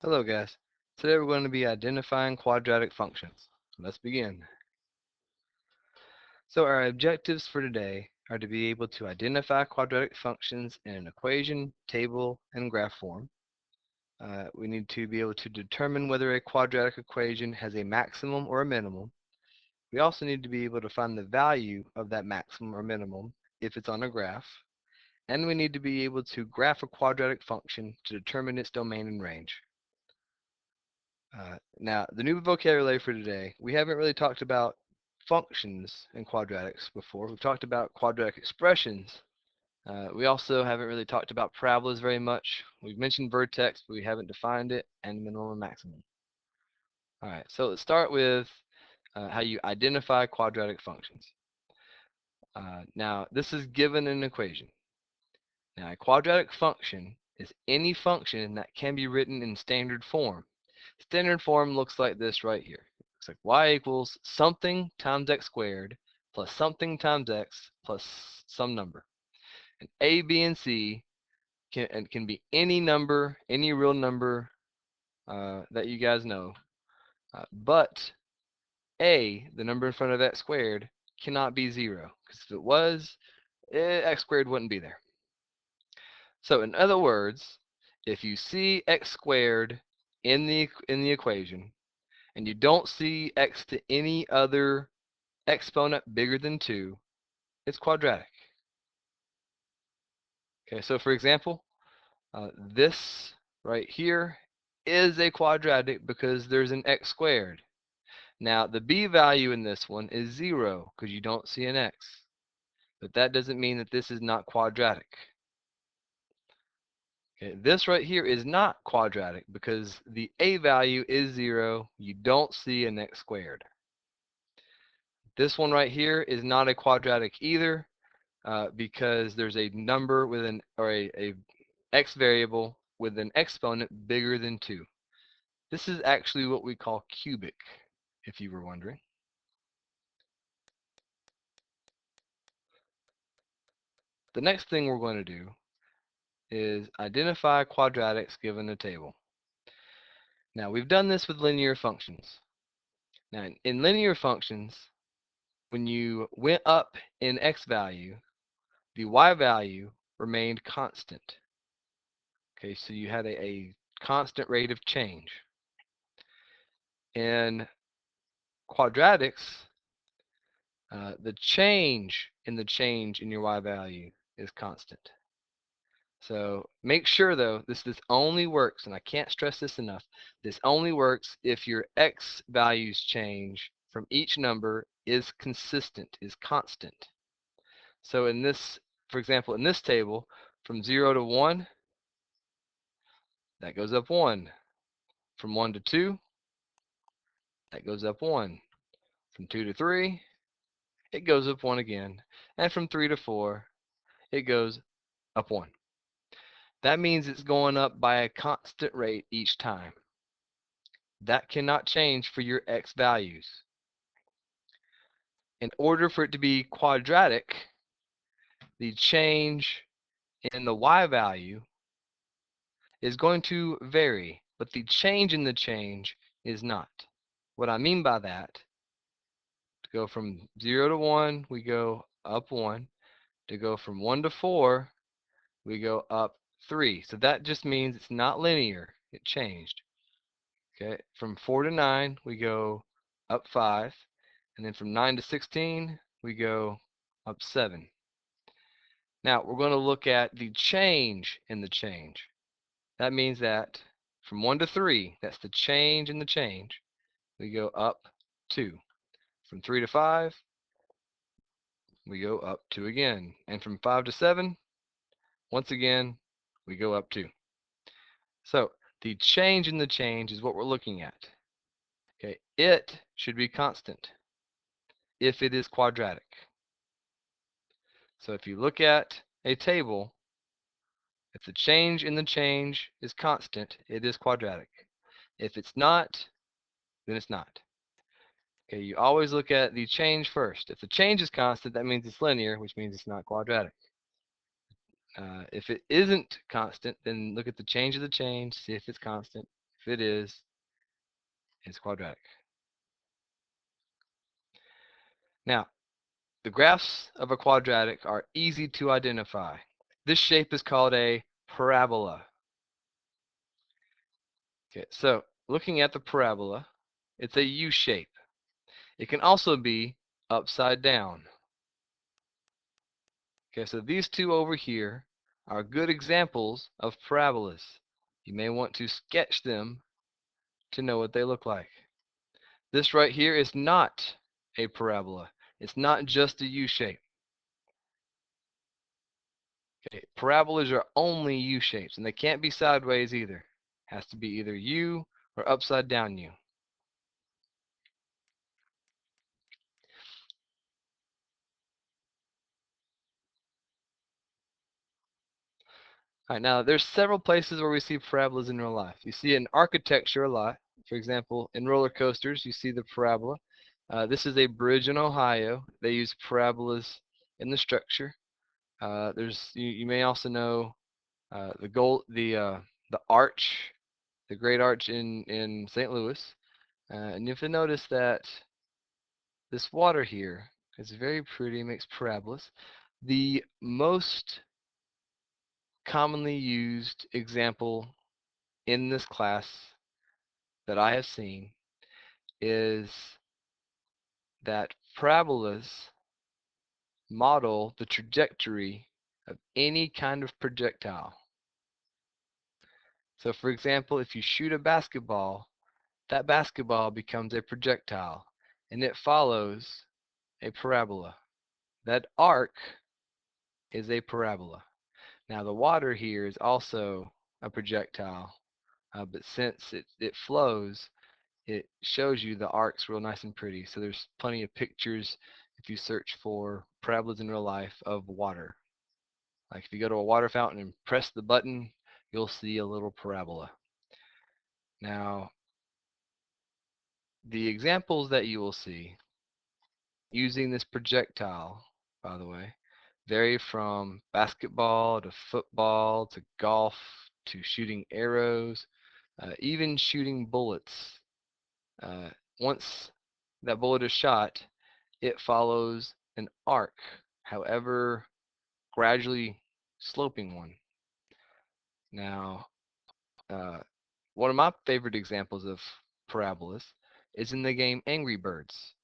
Hello guys. Today we're going to be identifying quadratic functions. Let's begin. So our objectives for today are to be able to identify quadratic functions in an equation, table, and graph form. We need to be able to determine whether a quadratic equation has a maximum or a minimum. We also need to be able to find the value of that maximum or minimum if it's on a graph. And we need to be able to graph a quadratic function to determine its domain and range. Now, the new vocabulary for today, we haven't really talked about functions in quadratics before. We've talked about quadratic expressions. We also haven't really talked about parabolas very much. We've mentioned vertex, but we haven't defined it, and minimum and maximum. All right, so let's start with how you identify quadratic functions. Now, this is given an equation. Now, a quadratic function is any function that can be written in standard form. Standard form looks like this right here. Looks like y equals something times x squared plus something times x plus some number. And a, b, and c can be any number, any real number that you guys know. But a, the number in front of x squared, cannot be 0. Because if it was, x squared wouldn't be there. So in other words, if you see x squared in the equation, and you don't see x to any other exponent bigger than 2, it's quadratic. Okay, so for example, this right here is a quadratic because there's an x squared. Now, the b value in this one is 0 because you don't see an x. But that doesn't mean that this is not quadratic. Okay, this right here is not quadratic because the a value is 0. You don't see an x squared. This one right here is not a quadratic either because there's a number with a x variable with an exponent bigger than 2. This is actually what we call cubic, if you were wondering. The next thing we're going to do is identify quadratics given a table. Now, we've done this with linear functions. Now, in linear functions, when you went up in x value, the y value remained constant. Okay, so you had a constant rate of change. In quadratics, the change in your y value is constant. So make sure though, this only works, and I can't stress this enough, this only works if your x values change from each number is consistent, is constant. So in this, for example, in this table, from 0 to 1, that goes up 1. From 1 to 2, that goes up 1. From 2 to 3, it goes up 1 again. And from 3 to 4, it goes up 1. That means it's going up by a constant rate each time. That cannot change for your x values. In order for it to be quadratic, the change in the y value is going to vary, but the change in the change is not. What I mean by that, to go from 0 to 1, we go up 1. To go from 1 to 4, we go up 3. So that just means it's not linear. It changed. Okay, from 4 to 9, we go up 5. And then from 9 to 16, we go up 7. Now, we're going to look at the change in the change. That means that from 1 to 3, that's the change in the change, we go up 2. From 3 to 5, we go up 2 again. And from 5 to 7, once again, we go up 2. So the change in the change is what we're looking at. Okay, it should be constant if it is quadratic. So if you look at a table, if the change in the change is constant, it is quadratic. If it's not, then it's not. Okay, you always look at the change first. If the change is constant, that means it's linear, which means it's not quadratic. If it isn't constant, then look at the change of the change, see if it's constant. If it is, it's quadratic. Now, the graphs of a quadratic are easy to identify. This shape is called a parabola. Okay, so looking at the parabola, it's a U shape. It can also be upside down. Okay, so these two over here are good examples of parabolas. You may want to sketch them to know what they look like. This right here is not a parabola. It's not just a U shape. Okay, parabolas are only U shapes, and they can't be sideways either. It has to be either U or upside down U. All right, now there's several places where we see parabolas in real life. You see it in architecture a lot. For example, in roller coasters, you see the parabola. This is a bridge in Ohio. They use parabolas in the structure. You may also know the arch, the Great Arch in St. Louis, and you have to notice that this water here is very pretty, makes parabolas. The most commonly used example in this class that I have seen is that parabolas model the trajectory of any kind of projectile. So for example, if you shoot a basketball, that basketball becomes a projectile and it follows a parabola. That arc is a parabola. Now the water here is also a projectile, but since it flows, it shows you the arcs real nice and pretty. So there's plenty of pictures if you search for parabolas in real life of water. Like if you go to a water fountain and press the button, you'll see a little parabola. Now, the examples that you will see using this projectile, by the way, vary from basketball to football to golf to shooting arrows, even shooting bullets. Uh, Once that bullet is shot, it follows an arc, however gradually sloping one. Now, uh, one of my favorite examples of parabolas is in the game Angry Birds.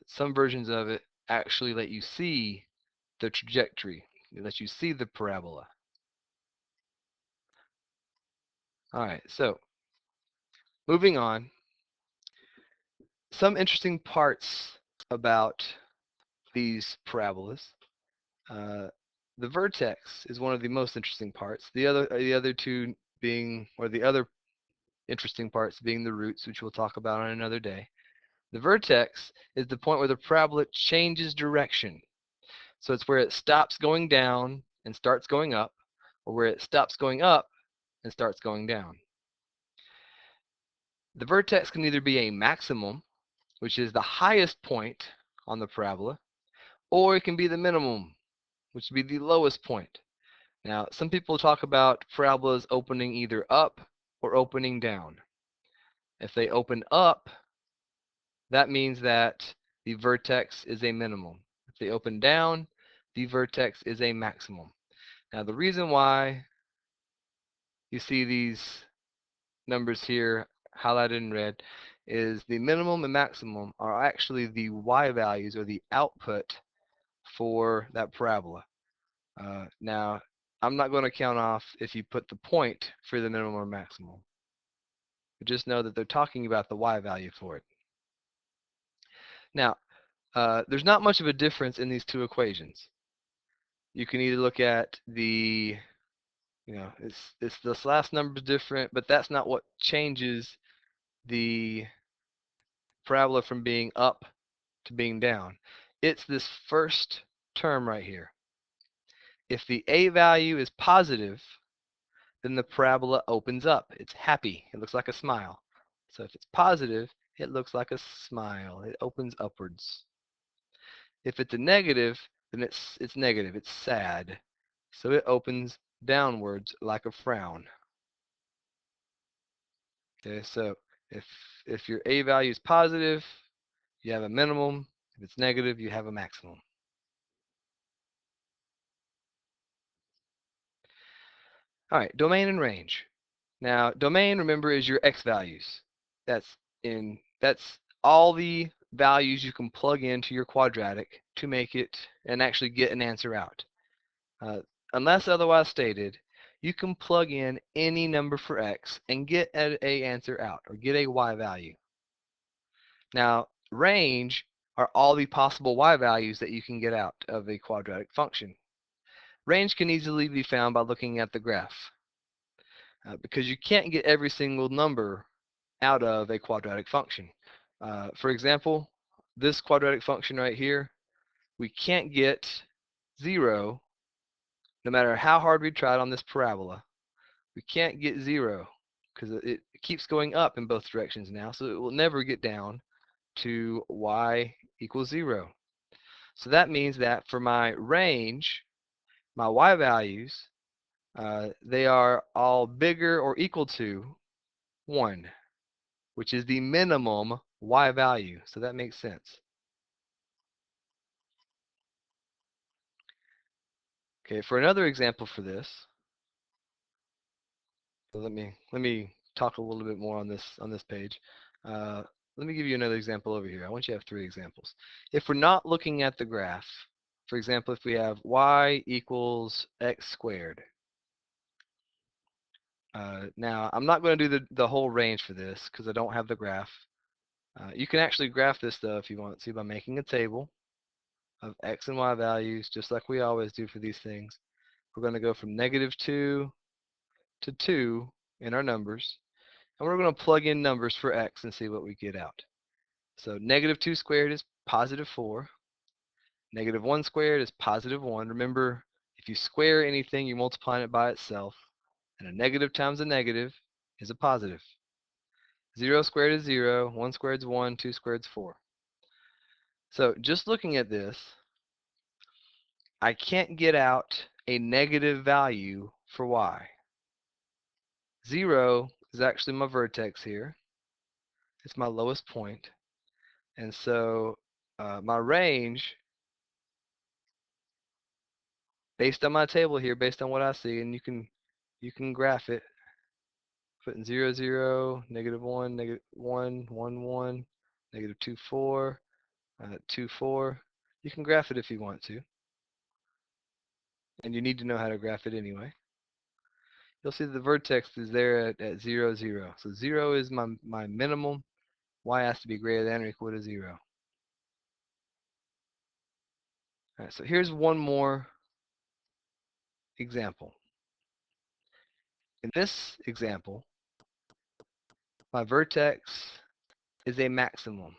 Some versions of it actually let you see the trajectory, it lets you see the parabola. All right, so moving on, some interesting parts about these parabolas. Uh, the vertex is one of the most interesting parts. The other two being, or the other interesting parts being the roots, which we'll talk about on another day. The vertex is the point where the parabola changes direction. So it's where it stops going down and starts going up, or where it stops going up and starts going down. The vertex can either be a maximum, which is the highest point on the parabola, or it can be the minimum, which would be the lowest point. Now, some people talk about parabolas opening either up or opening down. If they open up, that means that the vertex is a minimum. If they open down, the vertex is a maximum. Now, the reason why you see these numbers here highlighted in red is the minimum and maximum are actually the y values or the output for that parabola. Now, I'm not going to count off if you put the point for the minimum or maximum. But just know that they're talking about the y value for it. Now, there's not much of a difference in these two equations. You can either look at it's this last number is different, but that's not what changes the parabola from being up to being down. It's this first term right here. If the a value is positive, then the parabola opens up. It's happy. It looks like a smile. So if it's positive, it looks like a smile. It opens upwards. If it's a negative, then it's negative. It's sad. So it opens downwards like a frown. Okay, so if if your a value is positive, you have a minimum. If it's negative, you have a maximum. All right, domain and range. Now, domain, remember, is your x values. That's all the values you can plug into your quadratic to make it and actually get an answer out. Uh, unless otherwise stated, you can plug in any number for x and get a answer out or get a y value. Now, range are all the possible y values that you can get out of a quadratic function. Range can easily be found by looking at the graph because you can't get every single number out of a quadratic function. For example, this quadratic function right here, we can't get 0 no matter how hard we tried on this parabola. We can't get 0 because it keeps going up in both directions now, so it will never get down to y equals 0. So that means that for my range, my y values, they are all bigger or equal to 1, which is the minimum y value. So that makes sense. Okay, for another example for this, so let me talk a little bit more on this page. Uh, Let me give you another example over here. I want you to have 3 examples. If we're not looking at the graph, for example, if we have y equals x squared. Now, I'm not going to do the whole range for this because I don't have the graph. You can actually graph this though if you want to by making a table of x and y values, just like we always do for these things. We're going to go from -2 to 2 in our numbers, and we're going to plug in numbers for x and see what we get out. So -2 squared is +4. -1 squared is +1. Remember, if you square anything, you're multiplying it by itself, and a negative times a negative is a positive. 0 squared is 0, 1 squared is 1, 2 squared is 4. So just looking at this, I can't get out a negative value for y. 0 is actually my vertex here. It's my lowest point. And so my range, based on my table here, based on what I see, and you can graph it, putting 0, 0, -1, -1, 1, 1, -2, 4, 2, 4. You can graph it if you want to, and you need to know how to graph it anyway. You'll see the vertex is there at 0, 0. So 0 is my minimum. Y has to be greater than or equal to 0. All right, so here's one more example. In this example, my vertex is a maximum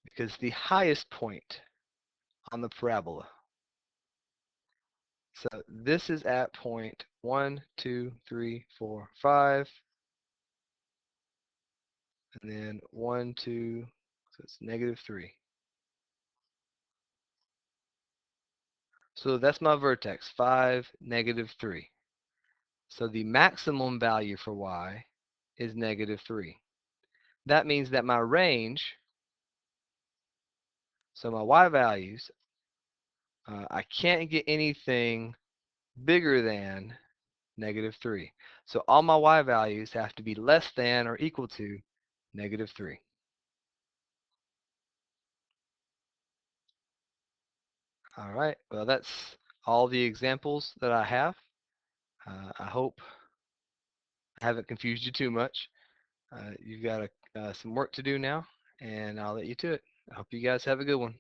because the highest point on the parabola. So this is at point 1, 2, 3, 4, 5, and then 1, 2, so it's -3. So that's my vertex, 5, -3. So the maximum value for y is -3. That means that my range, so my y values, I can't get anything bigger than -3. So all my y values have to be less than or equal to -3. All right, well, that's all the examples that I have. I hope I haven't confused you too much. You've got some work to do now, and I'll let you to it. I hope you guys have a good one.